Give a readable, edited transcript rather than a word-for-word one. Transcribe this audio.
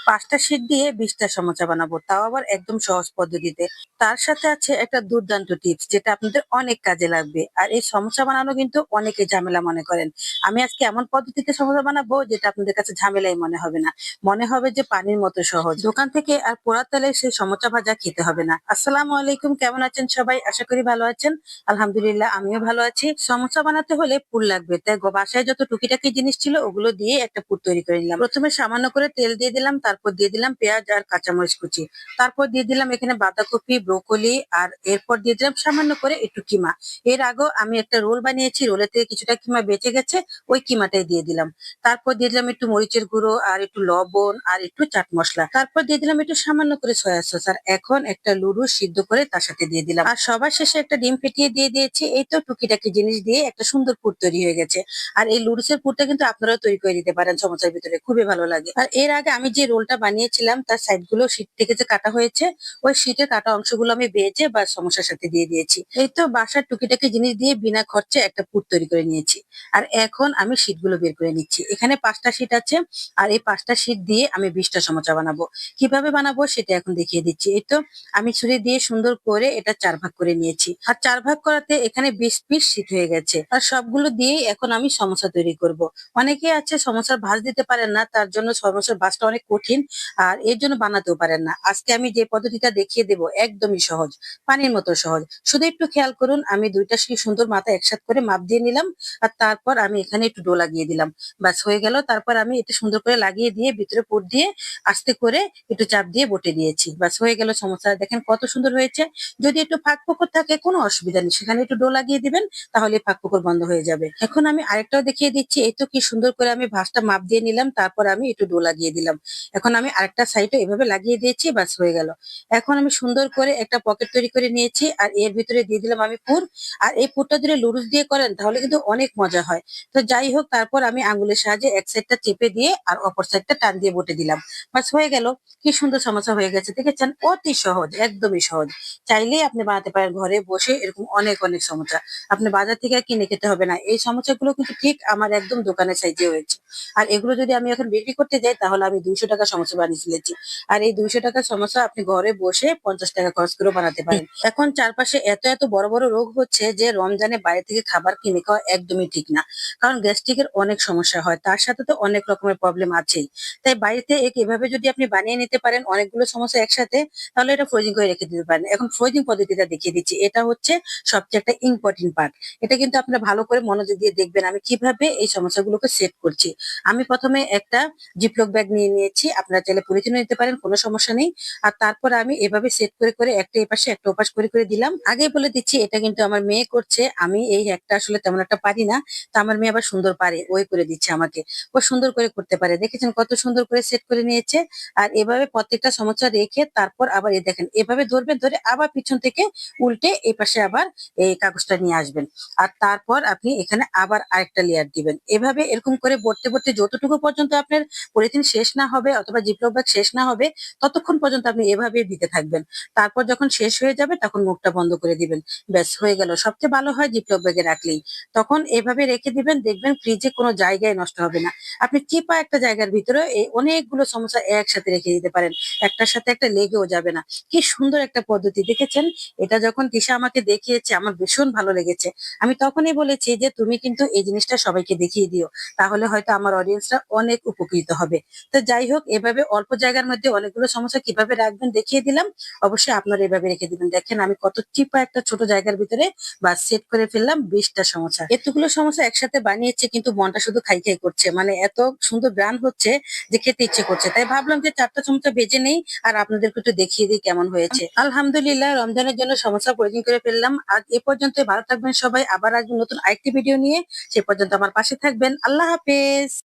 5টা শীট দিয়ে 20টা সমোসা বানাবো, তাও আবার একদম সহজ পদ্ধতিতে। তার সাথে আছে একটা দুর্দান্ত টিপস যেটা আপনাদের অনেক কাজে লাগবে। আর এই সমোসা বানানো কিন্তু অনেকে ঝামেলা মনে করেন। আমি আজকে এমন পদ্ধতিতে সমোসা বানাবো যেটা আপনাদের কাছে ঝামেলাই মনে হবে না, মনে হবে যে পানির মতো সহজ। দোকান থেকে আর পোড়া তেলে সেই সমোসা ভাজা খেতে হবে না। আসসালামু আলাইকুম, কেমন আছেন সবাই? আশা করি ভালো আছেন। আলহামদুলিল্লাহ, আমিও ভালো আছি। সমোসা বানাতে হলে পুর লাগবে, তাই বাসায় যত টুকিটাকি জিনিস ছিল ওগুলো দিয়ে একটা পুর তৈরি করে নিলাম। প্রথমে সামান্য করে তেল দিয়ে দিলাম, তারপর দিয়ে দিলাম পেঁয়াজ আর কাঁচামরিচ কুচি, তারপর দিয়ে দিলাম এখানে বাঁধাকপি, ব্রোকলি, আর এরপর দিয়ে দিলাম সামান্য করে একটু কিমা। এর আগেও আমি একটা রোল বানিয়েছি, রোলের থেকে কিছুটা কিমা বেঁচে গেছে, ওই কিমাটাই দিয়ে দিলাম। তারপর দিয়ে দিলাম একটু মরিচের গুঁড়ো আর একটু লবণ আর একটু চাট মশলা, তারপর দিয়ে দিলাম একটু সামান্য করে সয়া সস, আর এখন একটা লুডু সিদ্ধ করে তার সাথে দিয়ে দিলাম, আর সবার শেষে একটা ডিম ফেটিয়ে দিয়ে দিয়েছি। এই তো টুকিটাকি জিনিস দিয়ে একটা সুন্দর পুর তৈরি হয়ে গেছে। আর এই লুডুসের পুরটা কিন্তু আপনারাও তৈরি করে দিতে পারেন সমোসার ভিতরে, খুবই ভালো লাগে। আর এর আগে আমি যে রোলটা বানিয়েছিলাম তার সাইড গুলো শীট থেকে যে কাটা হয়েছে, ওই শীটের কাটা অংশগুলো আমি ভেজে বা সমোসার সাথে দিয়ে দিয়েছি। এই তো বাসার টুকিটাকি জিনিস দিয়ে বিনা খরচে একটা পুর তৈরি করে নিয়েছি। আর এখন আমি শীট গুলো বের করে নিচ্ছি। এখানে 5টা শীট আছে, আর এই 5টা শীট দিয়ে আমি 20টা সমোসা বানাবো। কিভাবে বানাবো সেটা এখন দেখিয়ে দিচ্ছি। এই তো আমি ছুরি দিয়ে সুন্দর করে এটা 4 ভাগ করে নিয়েছি, আর 4 ভাগ করাতে এখানে 20 পিস শীট হয়ে গেছে। আর সবগুলো দিয়েই এখন আমি সমোসা তৈরি করব। অনেকে আছে সমোসার ভাঁজ দিতে পারেন না, তার জন্য সমোসার ভাঁজটা অনেক কঠিন, আর এর জন্য বানাতেও পারেন না। আজকে আমি যে পদ্ধতিটা দেখিয়ে দেব একদমই সহজ, পানির মতো সহজ। শুধু একটু খেয়াল করুন, আমি 2টা শীট সুন্দর মাথা একসাথে করে মাপ দিয়ে নিলাম, আর তারপর আমি এখানে একটু ডো লাগিয়ে দিলাম। ব্যাস হয়ে গেল। তারপর আমি এটা সুন্দর করে লাগিয়ে দিয়ে ভিতরে পুর দিয়ে আস্তে করে একটু চাপ দিয়ে বটে দিয়েছি। ব্যাস হয়ে গেল সমোসা। দেখেন কত সুন্দর হয়েছে। যদি একটু ফাঁক ফোকর থাকে কোনো অসুবিধা নেই, সেখানে একটু ডো লাগিয়ে দিবেন, তাহলে ফাঁক ফোকর বন্ধ হয়ে যাবে। এখন আমি আরেকটাও দেখিয়ে দিচ্ছি। এই তো কি সুন্দর করে আমি ভাঁজটা মাপ দিয়ে নিলাম, তারপর আমি একটু ডো লাগিয়ে দিলাম। এখন আমি আরেকটা সাইডে এভাবে লাগিয়ে দিয়েছি, ব্যাস হয়ে গেল। এখন আমি সুন্দর করে একটা পকেট তৈরি করে নিয়েছি, আর এর ভিতরে দিয়ে দিলাম আমি পুর। আর এই পুরটা যদি লুডুস দিয়ে করেন তাহলে কিন্তু অনেক মজা হয়। তো যাই হোক, তারপর আমি আঙ্গুলের সাহায্যে এক সাইডটা চেপে দিয়ে আর অপর সাইডটা টান দিয়ে বটে দিলাম। ব্যাস হয়ে গেল। কি সুন্দর সমস্যা হয়ে গেছে, দেখেছেন? অতি সহজ, একদমই সহজ। চাইলেই আপনি বানাতে পারেন ঘরে বসে এরকম অনেক অনেক সমস্যা। আপনি বাজার থেকে আর কিনে খেতে হবে না। এই সমস্যাগুলো কিন্তু ঠিক আমার একদম দোকানের সাইজে হয়েছে। আর এগুলো যদি আমি এখন বিক্রি করতে যাই তাহলে আমি 200 টাকা সমস্যা বানিয়ে ফেলেছি। আর এই 200 টাকার সমস্যা আপনি ঘরে বসে 50 টাকা খরচ করেও বানাতে পারেন। এখন চারপাশে এত এত বড় বড় রোগ হচ্ছে যে রমজানে বাইরে থেকে খাবার কিনে খাওয়া একদমই ঠিক না। কারণ গ্যাস্ট্রিকের অনেক সমস্যা হয়, তার সাথে তো অনেক রকমের প্রবলেম আছেই। তাই বাড়িতে এভাবে যদি আপনি বানিয়ে নিতে পারেন অনেকগুলো সমস্যা একসাথে, তাহলে এটা ফ্রোজিং করে রেখে দিতে পারেন। এখন ফ্রোজিং পদ্ধতিটা দেখিয়ে দিচ্ছি। এটা হচ্ছে সবচেয়ে একটা ইম্পর্টেন্ট পার্ট। এটা কিন্তু আপনারা ভালো করে মনোযোগ দিয়ে দেখবেন আমি কিভাবে এই সমস্যাগুলোকে সেট করছি। আমি প্রথমে একটা জিপলক ব্যাগ নিয়ে নিয়েছি। আপনারা চাইলে পলিথিনও নিতে পারেন, কোনো সমস্যা নেই। আর তারপর আমি এভাবে সেট করে করে একটা এপাশে একটা ওপাশ করে করে দিলাম। আগেই বলে দিচ্ছি এটা কিন্তু আমার মেয়ে করছে। আমি এই একটা আসলে তেমন একটা পারি না। তা আমার মেয়ে আবার সুন্দর পারে। ওই করে দিচ্ছে আমাকে। ও সুন্দর করে করতে পারে। দেখেছেন কত সুন্দর করে সেট করে নিয়েছে। আর এভাবে প্রত্যেকটা সমস্যা রেখে তারপর আবার এই দেখেন এভাবে ধরবেন, ধরে আবার পিছন থেকে উল্টে এই পাশে আবার এই কাগজটা নিয়ে আসবেন। আর তারপর আপনি এখানে আবার আরেকটা লেয়ার দিবেন। এভাবে এরকম করে ভরতে ভরতে যতটুকু পর্যন্ত আপনার পলিথিন শেষ না হবে অথবা জিপলক ব্যাগ শেষ না হবে, ততক্ষণ পর্যন্ত আপনি এভাবে দিতে থাকবেন। তারপর যখন শেষ হয়ে যাবে তখন মুখটা বন্ধ করে দিবেন। ব্যাস হয়ে গেল। সবচেয়ে ভালো হয় জিপলক ব্যাগে রাখলেই। তখন এভাবে রেখে দিবেন, দেখবেন ফ্রিজে কোনো জায়গায় নষ্ট হবে না। আপনি চিপা একটা জায়গার ভিতরে এই অনেকগুলো সমস্যা একসাথে রেখে দিতে পারেন। একটার সাথে একটা লেগেও যাবে না। কি সুন্দর একটা পদ্ধতি, দেখেছেন? এটা যখন তিশা আমাকে দেখিয়েছে আমার ভীষণ ভালো লেগেছে। আমি তখনই বলেছি যে তুমি কিন্তু এই জিনিসটা সবাইকে দেখিয়ে দিও, তাহলে হয়তো আমার অডিয়েন্সরা অনেক উপকৃত হবে। তো যাই হোক, এভাবে অল্প জায়গার মধ্যে অনেকগুলো সমস্যা কিভাবে রাখবেন দেখিয়ে দিলাম। অবশ্যই আপনারা এভাবে রেখে দিবেন। দেখেন আমি কত চিপা একটা ছোট জায়গার ভিতরে বা সেট করে ফেললাম 20টা সমস্যা। এতগুলো সমস্যা একসাথে বানিয়েছে কিন্তু মনটা শুধু খাই খাই করছে, মানে এত সুন্দর গ্রান হচ্ছে যে খেতে ইচ্ছে করছে। তাই ভাবলাম যে 4টা সমস্যা ভেজে নেই আর আপনাদেরকে একটু দেখিয়ে দিই কেমন হয়েছে। আলহামদুলিল্লাহ, রমজানের জন্য সমস্যা পরিচিন করে ফেললাম। আজ এ পর্যন্ত। ভালো থাকবেন সবাই। আবার আসবেন নতুন আরেকটি ভিডিও নিয়ে। সে পর্যন্ত আমার পাশে থাকবেন। আল্লাহ হাফেজ।